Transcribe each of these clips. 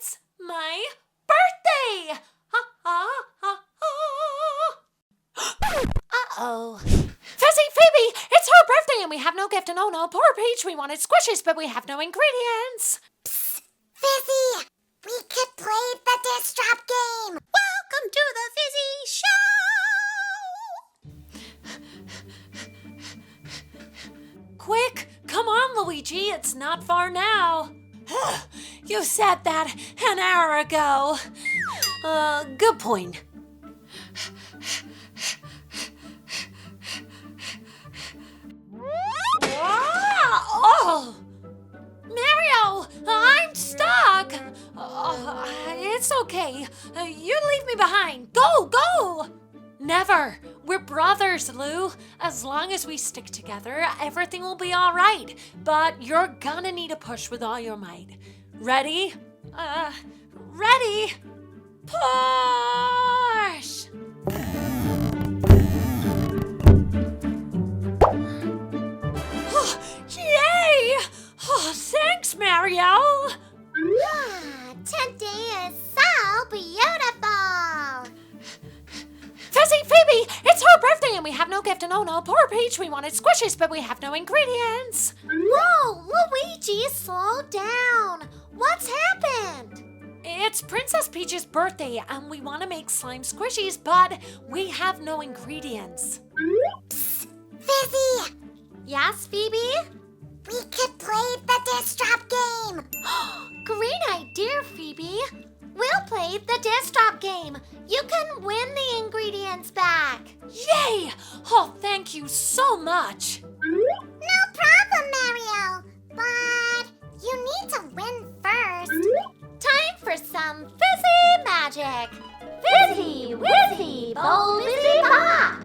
It's my birthday! Ha ha ha ha! Uh-oh. Fizzy, Phoebe, it's her birthday and we have no gift, and oh no, poor Peach, we wanted squishies, but we have no ingredients. Psst, Fizzy, we could play the disc drop game. Welcome to the Fizzy Show. Quick, come on, Luigi, it's not far now. You said that an hour ago. Good point. Oh! Mario, I'm stuck. It's okay. You leave me behind. Go, go! Never. We're brothers, Lou. As long as we stick together, everything will be all right. But you're gonna need a push with all your might. Ready? Ready? Push! Yay! Oh, thanks, Mario! Today is so beautiful. Fizzy, Phoebe, it's her birthday and we have no gift, and oh no, poor Peach, we wanted squishies, but we have no ingredients. Whoa, Luigi, slow down. What's happened? It's Princess Peach's birthday and we want to make slime squishies, but we have no ingredients. Psst, Fizzy. Yes, Phoebe? We could play the disc drop game. Great idea, Phoebe. We'll play the disc drop game. You can win the ingredients back. Yay! Oh, thank you so much. No problem, Mario. But you need to win first. Time for some fizzy magic. Fizzy, whizzy, bowl, fizzy pop.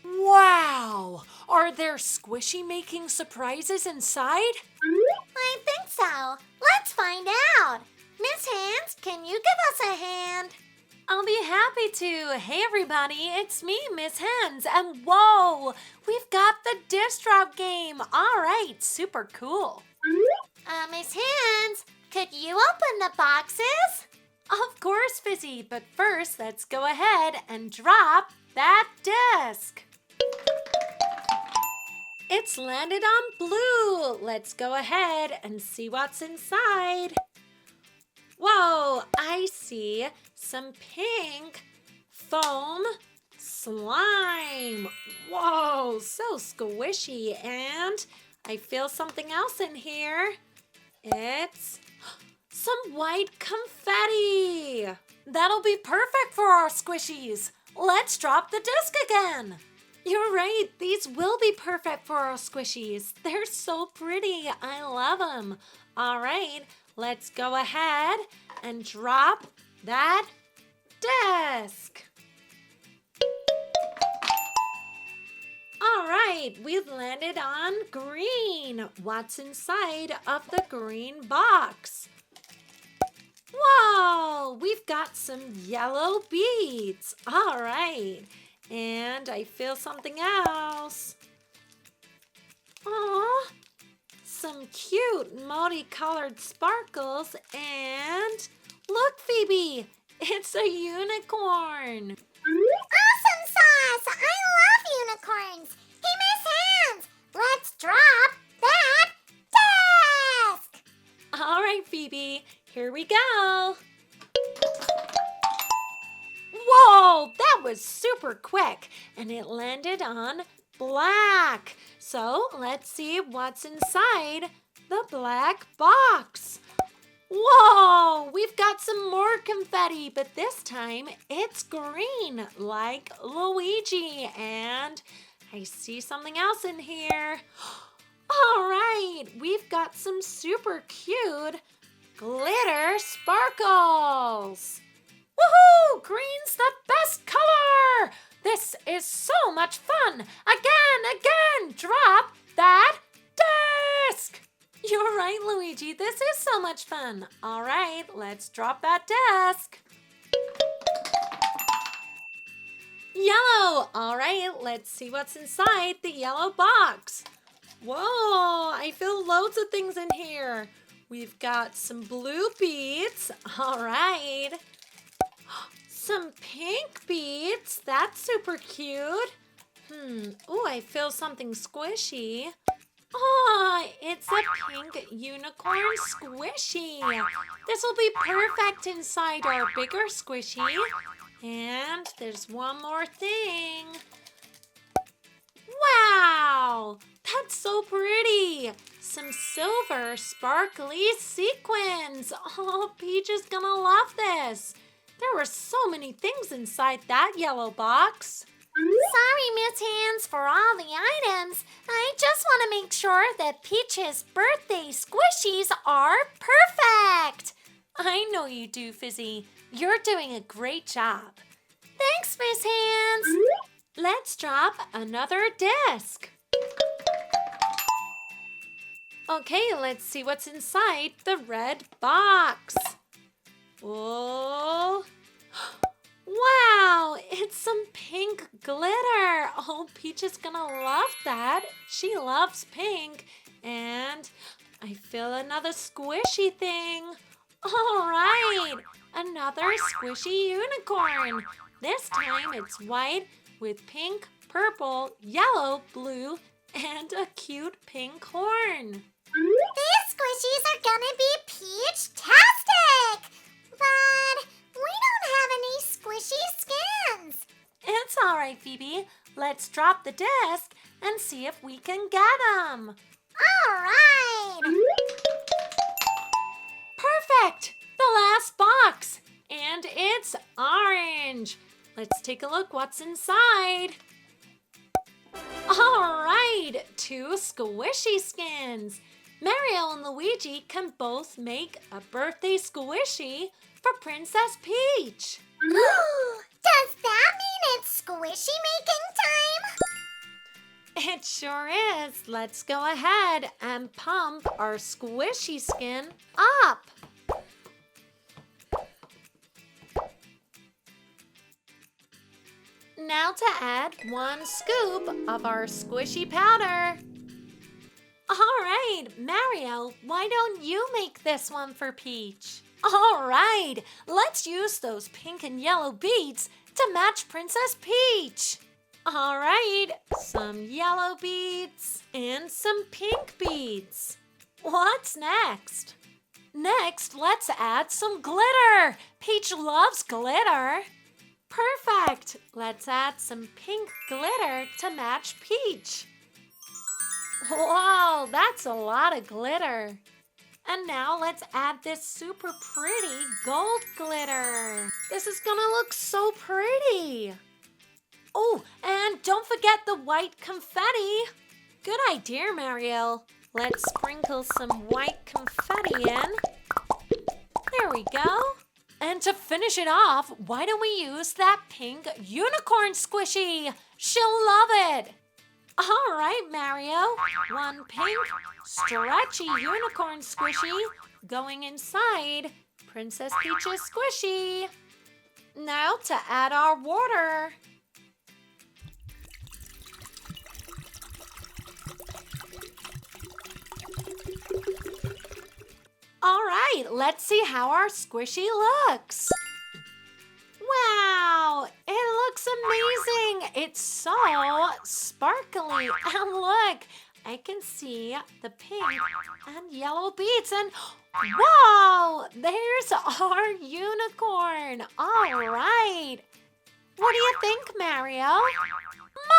Wow! Are there squishy making surprises inside? I think so. Let's find out. Miss Hands, can you give us a hand? I'll be happy to. Hey everybody, it's me, Miss Hands, and whoa! We've got the disc drop game. All right, super cool. Miss Hands, could you open the boxes? Of course, Fizzy, but first let's go ahead and drop that disc. It's landed on blue. Let's go ahead and see what's inside. Whoa, I see some pink foam slime. Whoa, so squishy. And I feel something else in here. It's some white confetti. That'll be perfect for our squishies. Let's drop the disc again. You're right, these will be perfect for our squishies. They're so pretty, I love them. All right, let's go ahead and drop that disc. All right, we've landed on green. What's inside of the green box? Whoa, we've got some yellow beads. All right. And I feel something else. Aww, some cute multicolored sparkles, and look, Phoebe, it's a unicorn. Awesome sauce! I love unicorns. Hey, Miss Hands, let's drop that disc. All right, Phoebe, here we go. Whoa, that was super quick, and it landed on black. So let's see what's inside the black box. Whoa, we've got some more confetti, but this time it's green, like Luigi, and I see something else in here. All right, we've got some super cute glitter sparkles. Woohoo! Green's the best color! This is so much fun! Again! Drop that disc! You're right, Luigi. This is so much fun. All right, let's drop that disc. Yellow! All right, let's see what's inside the yellow box. Whoa, I feel loads of things in here. We've got some blue beads. All right. Some pink beads. That's super cute. Oh, I feel something squishy. Oh, it's a pink unicorn squishy. This will be perfect inside our bigger squishy. And there's one more thing. Wow, that's so pretty. Some silver sparkly sequins. Oh, Peach is gonna love this. There were so many things inside that yellow box. Sorry, Miss Hands, for all the items. I just want to make sure that Peach's birthday squishies are perfect. I know you do, Fizzy. You're doing a great job. Thanks, Miss Hands. Let's drop another disc. Okay, let's see what's inside the red box. Oh, wow, it's some pink glitter. Oh, Peach is gonna love that. She loves pink. And I feel another squishy thing. All right, another squishy unicorn. This time it's white with pink, purple, yellow, blue, and a cute pink horn. These squishies are gonna be peach-tastic! But we don't have any squishy skins. It's all right, Phoebe. Let's drop the disc and see if we can get them. All right! Perfect! The last box. And it's orange. Let's take a look what's inside. All right, 2 squishy skins. Mario and Luigi can both make a birthday squishy for Princess Peach. Does that mean it's squishy making time? It sure is. Let's go ahead and pump our squishy skin up. Now to add 1 scoop of our squishy powder. All right, Mario, why don't you make this one for Peach? All right, let's use those pink and yellow beads to match Princess Peach. All right, some yellow beads and some pink beads. What's next? Next, let's add some glitter. Peach loves glitter. Perfect! Let's add some pink glitter to match Peach. Wow, that's a lot of glitter. And now let's add this super pretty gold glitter. This is gonna look so pretty. Oh, and don't forget the white confetti. Good idea, Mario. Let's sprinkle some white confetti in. There we go. And to finish it off, why don't we use that pink unicorn squishy? She'll love it. All right, Mario. 1 pink, stretchy unicorn squishy going inside Princess Peach's squishy. Now to add our water. All right, let's see how our squishy looks. Wow, it looks amazing. It's so sparkly. And look, I can see the pink and yellow beads. And wow, there's our unicorn. All right. What do you think, Mario?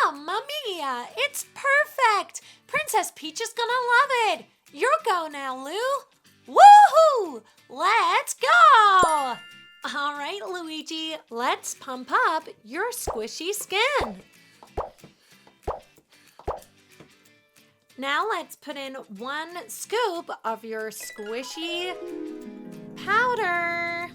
Mamma mia, it's perfect. Princess Peach is gonna love it. Your go now, Lou. Woohoo! Let's go! All right, Luigi, let's pump up your squishy skin. Now let's put in 1 scoop of your squishy powder.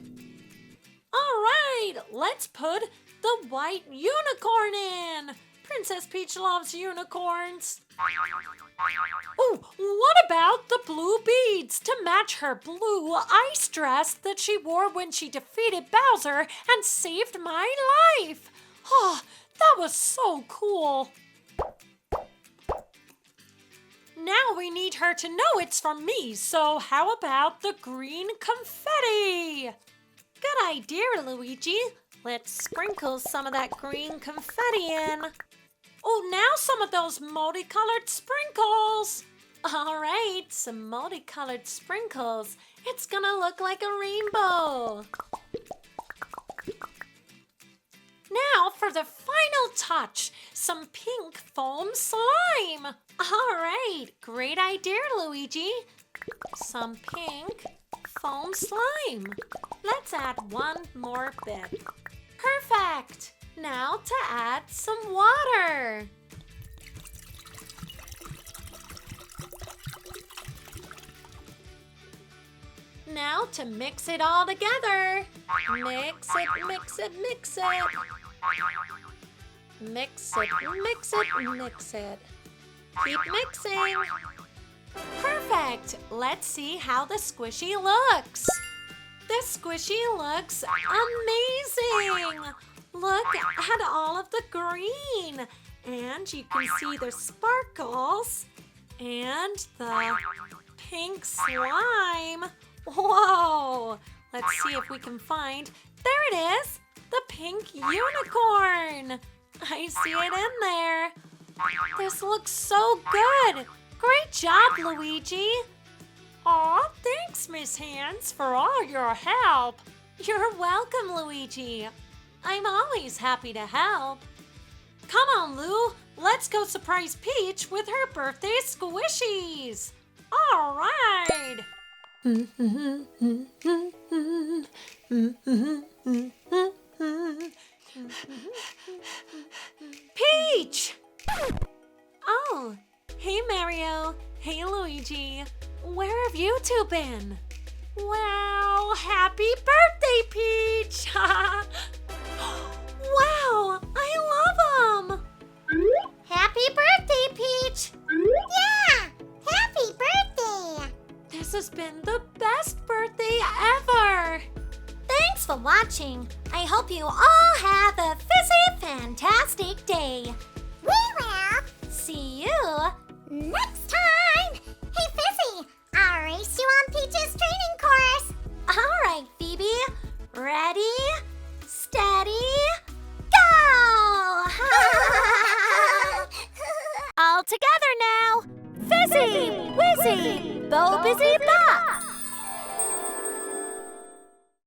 All right, let's put the white unicorn in. Princess Peach loves unicorns. Oh, what about the blue beads to match her blue ice dress that she wore when she defeated Bowser and saved my life? Oh, that was so cool. Now we need her to know it's from me, so how about the green confetti? Good idea, Luigi. Let's sprinkle some of that green confetti in. Oh, now some of those multicolored sprinkles. All right, some multicolored sprinkles. It's gonna look like a rainbow. Now for the final touch, some pink foam slime. All right, great idea, Luigi. Some pink foam slime. Let's add one more bit. Perfect. Now to add some water. Now to mix it all together. Mix it, mix it, mix it. Mix it, mix it, mix it. Keep mixing. Perfect. Let's see how the squishy looks. The squishy looks amazing. Look at all of the green. And you can see the sparkles and the pink slime. Whoa! Let's see if we can find, there it is, the pink unicorn. I see it in there. This looks so good. Great job, Luigi. Aw, thanks, Miss Hands, for all your help. You're welcome, Luigi. I'm always happy to help. Come on, Lou. Let's go surprise Peach with her birthday squishies. All right. Peach! Oh, hey Mario. Hey Luigi. Where have you two been? Wow, happy birthday, Peach! Wow, I love them! Happy birthday, Peach! Yeah! Happy birthday! This has been the best birthday ever! Thanks for watching. I hope you all have a fizzy fantastic day. We will see you next